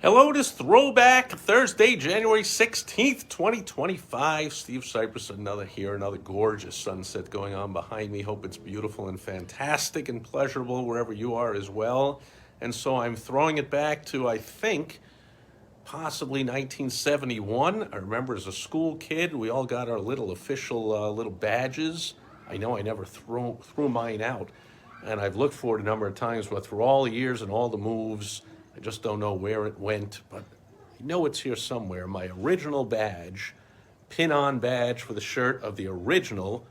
Hello, this throwback Thursday, January 16th, 2025. Steve Cypress, another gorgeous sunset going on behind me. Hope it's beautiful and fantastic and pleasurable wherever you are as well. And so I'm throwing it back to, I think, possibly 1971. I remember as a school kid, we all got our little official little badges. I know I never threw mine out, and I've looked for it a number of times, but through all the years and all the moves, I just don't know where it went, but I know it's here somewhere. My original badge, pin-on badge for the shirt of the original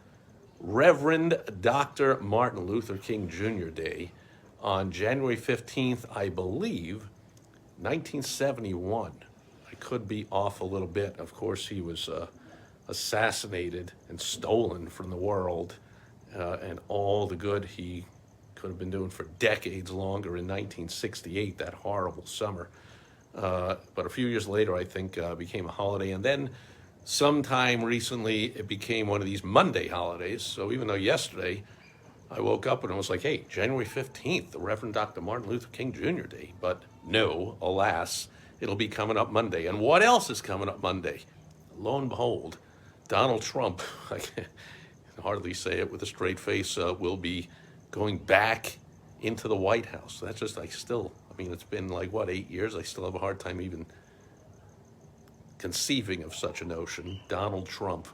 Reverend Dr. Martin Luther King Jr. Day on January 15th, I believe, 1971. I could be off a little bit. Of course, he was assassinated and stolen from the world, and all the good he could have been doing for decades longer in 1968, that horrible summer. But a few years later, I think, became a holiday. And then sometime recently, it became one of these Monday holidays. So even though yesterday I woke up and it was like, hey, January 15th, the Reverend Dr. Martin Luther King Jr. Day. But no, alas, it'll be coming up Monday. And what else is coming up Monday? Lo and behold, Donald Trump, I can hardly say it with a straight face, will be going back into the White House. That's just, it's been like, 8 years? I still have a hard time even conceiving of such a notion. Donald Trump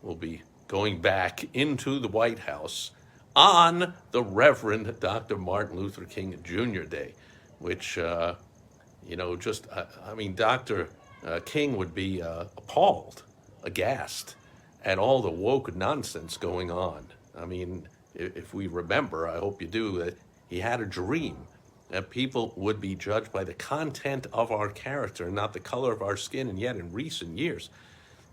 will be going back into the White House on the Reverend Dr. Martin Luther King Jr. Day, which, Dr. King would be appalled, aghast at all the woke nonsense going on. I mean, if we remember, I hope you do, that he had a dream that people would be judged by the content of our character, not the color of our skin. And yet in recent years,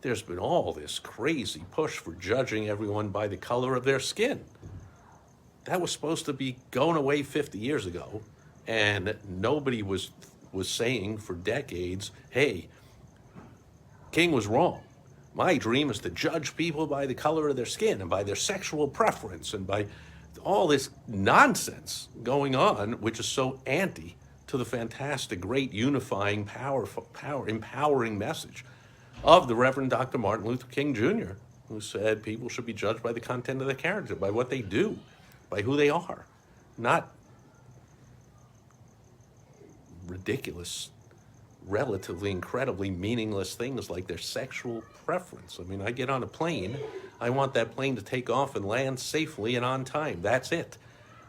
there's been all this crazy push for judging everyone by the color of their skin. That was supposed to be going away 50 years ago, and nobody was saying for decades, hey, King was wrong. My dream is to judge people by the color of their skin and by their sexual preference and by all this nonsense going on, which is so anti to the fantastic, great, unifying, empowering message of the Reverend Dr. Martin Luther King Jr., who said people should be judged by the content of their character, by what they do, by who they are, not ridiculous, relatively incredibly meaningless things like their sexual preference. I mean, I get on a plane, I want that plane to take off and land safely and on time. That's it.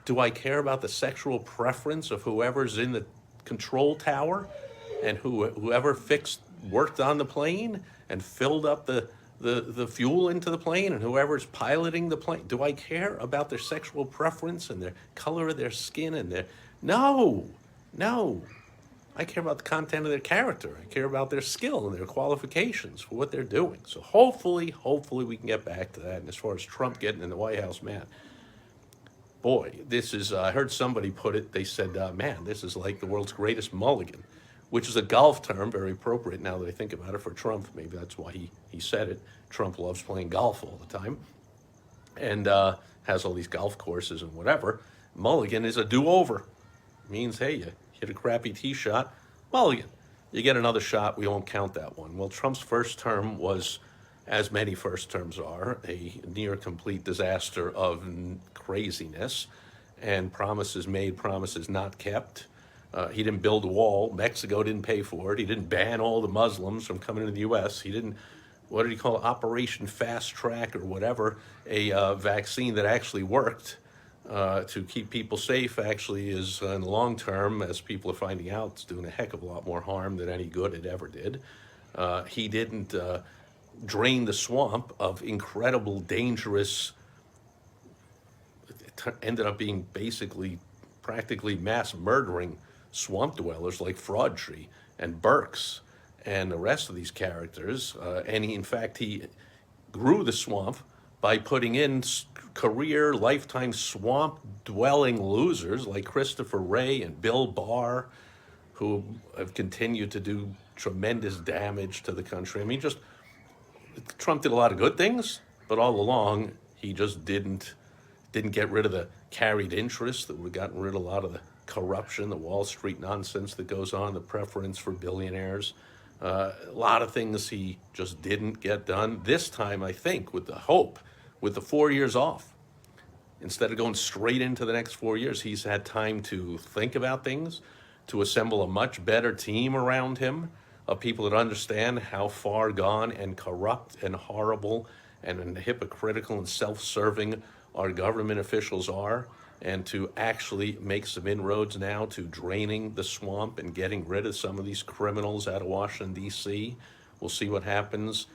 Do I care about the sexual preference of whoever's in the control tower and whoever worked on the plane and filled up the fuel into the plane, and whoever's piloting the plane? Do I care about their sexual preference and their color of their skin and their... No. I care about the content of their character. I care about their skill and their qualifications for what they're doing. So hopefully we can get back to that. And as far as Trump getting in the White House, man, boy, this is, I heard somebody put it, they said, man, this is like the world's greatest mulligan, which is a golf term, very appropriate now that I think about it for Trump. Maybe that's why he said it. Trump loves playing golf all the time and has all these golf courses and whatever. Mulligan is a do-over. It means, hey, you hit a crappy tee shot, mulligan. You get another shot, we won't count that one. Well, Trump's first term was, as many first terms are, a near complete disaster of craziness and promises made, promises not kept. He didn't build a wall. Mexico didn't pay for it. He didn't ban all the Muslims from coming into the U.S. He didn't, what did he call it, Operation Fast Track or whatever, a vaccine that actually worked. To keep people safe actually is, in the long term, as people are finding out, it's doing a heck of a lot more harm than any good it ever did. He didn't drain the swamp of incredible, dangerous, it ended up being basically practically mass murdering swamp dwellers like Fraudtree and Burks and the rest of these characters. And in fact, he grew the swamp by putting in career, lifetime swamp-dwelling losers like Christopher Wray and Bill Barr, who have continued to do tremendous damage to the country. I mean, Trump did a lot of good things, but all along, he just didn't get rid of the carried interest that would have gotten rid of a lot of the corruption, the Wall Street nonsense that goes on, the preference for billionaires. A lot of things he just didn't get done. This time, I think, with the hope, with the 4 years off, instead of going straight into the next 4 years, he's had time to think about things, to assemble a much better team around him of people that understand how far gone and corrupt and horrible and hypocritical and self-serving our government officials are, and to actually make some inroads now to draining the swamp and getting rid of some of these criminals out of Washington, D.C. We'll see what happens.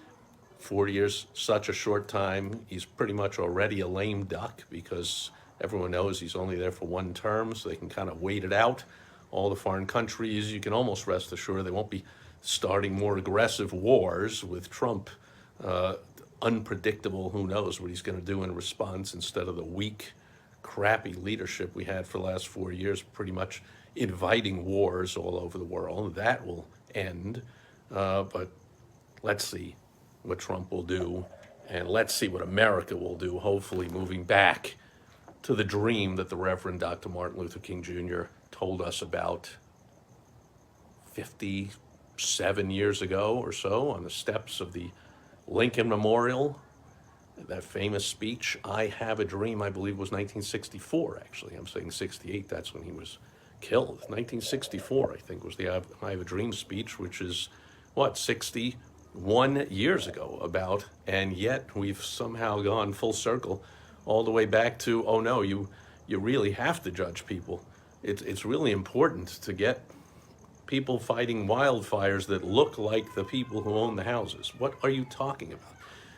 4 years, such a short time. He's pretty much already a lame duck because everyone knows he's only there for one term, so they can kind of wait it out. All the foreign countries, you can almost rest assured they won't be starting more aggressive wars with Trump. Unpredictable, who knows what he's going to do in response, instead of the weak, crappy leadership we had for the last 4 years, pretty much inviting wars all over the world. That will end, but let's see what Trump will do, and let's see what America will do, hopefully moving back to the dream that the Reverend Dr. Martin Luther King Jr. told us about 57 years ago or so on the steps of the Lincoln Memorial. That famous speech, I Have a Dream, I believe was 1964, actually. I'm saying 68, that's when he was killed. 1964, I think, was the I Have a Dream speech, which is, 61 years ago about, and yet we've somehow gone full circle all the way back to, oh no, you really have to judge people. It's really important to get people fighting wildfires that look like the people who own the houses. What are you talking about?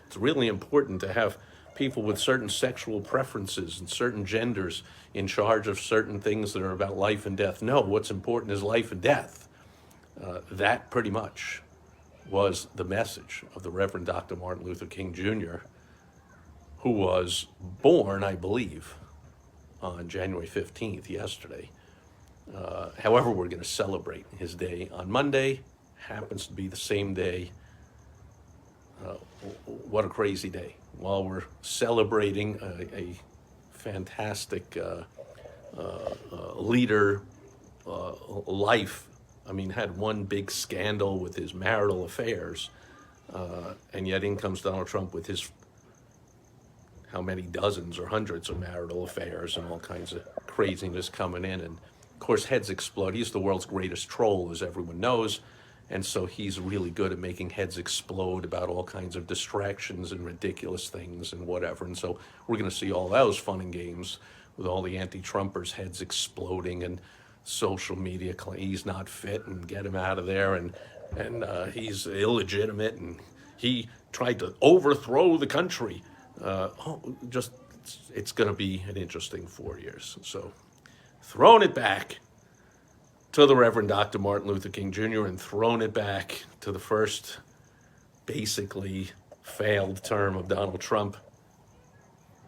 It's really important to have people with certain sexual preferences and certain genders in charge of certain things that are about life and death. No, what's important is life and death. That pretty much was the message of the Reverend Dr. Martin Luther King Jr., who was born, I believe, on January 15th, yesterday. However, we're going to celebrate his day on Monday. Happens to be the same day. What a crazy day. While we're celebrating a fantastic leader, life, I mean, had one big scandal with his marital affairs, and yet in comes Donald Trump with his how many dozens or hundreds of marital affairs and all kinds of craziness coming in. And of course, heads explode. He's the world's greatest troll, as everyone knows. And so he's really good at making heads explode about all kinds of distractions and ridiculous things and whatever. And so we're going to see all those fun and games with all the anti-Trumpers' heads exploding and social media claim he's not fit and get him out of there, and he's illegitimate and he tried to overthrow the country. It's going to be an interesting 4 years. So throwing it back to the Reverend Dr. Martin Luther King Jr. and throwing it back to the first basically failed term of Donald Trump,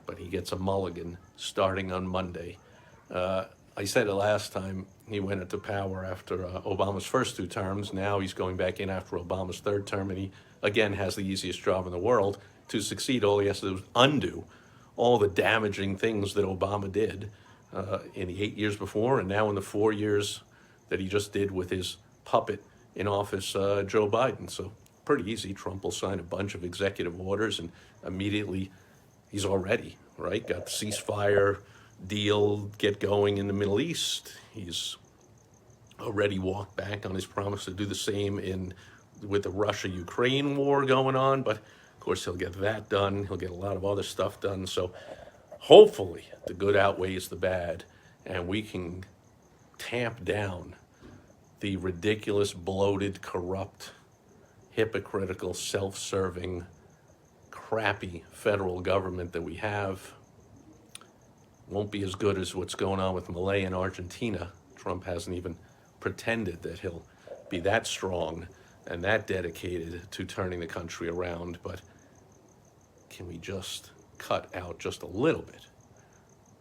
but he gets a mulligan starting on Monday. I said it last time, he went into power after Obama's first 2 terms. Now he's going back in after Obama's 3rd term, and he, again, has the easiest job in the world. To succeed, all he has to do is undo all the damaging things that Obama did in the 8 years before, and now in the 4 years that he just did with his puppet in office, Joe Biden. So pretty easy. Trump will sign a bunch of executive orders, and immediately he's already, right, got the ceasefire deal get going in the Middle East. He's already walked back on his promise to do the same with the Russia-Ukraine war going on, but of course he'll get that done. He'll get a lot of other stuff done. So hopefully the good outweighs the bad, and we can tamp down the ridiculous, bloated, corrupt, hypocritical, self-serving, crappy federal government that we have. Won't be as good as what's going on with Milei in Argentina. Trump hasn't even pretended that he'll be that strong and that dedicated to turning the country around, but can we just cut out just a little bit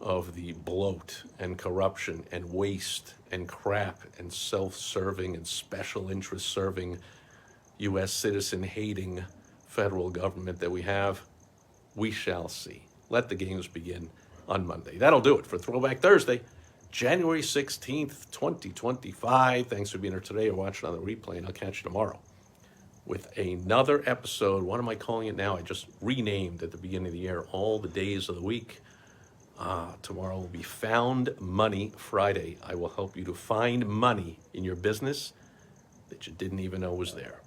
of the bloat and corruption and waste and crap and self-serving and special interest serving U.S. citizen hating federal government that we have? We shall see. Let the games begin on Monday. That'll do it for Throwback Thursday. January 16th, 2025. Thanks for being here today or watching on the replay, and I'll catch you tomorrow with another episode. What am I calling it now? I just renamed at the beginning of the year all the days of the week. Tomorrow will be Found Money Friday. I will help you to find money in your business that you didn't even know was there.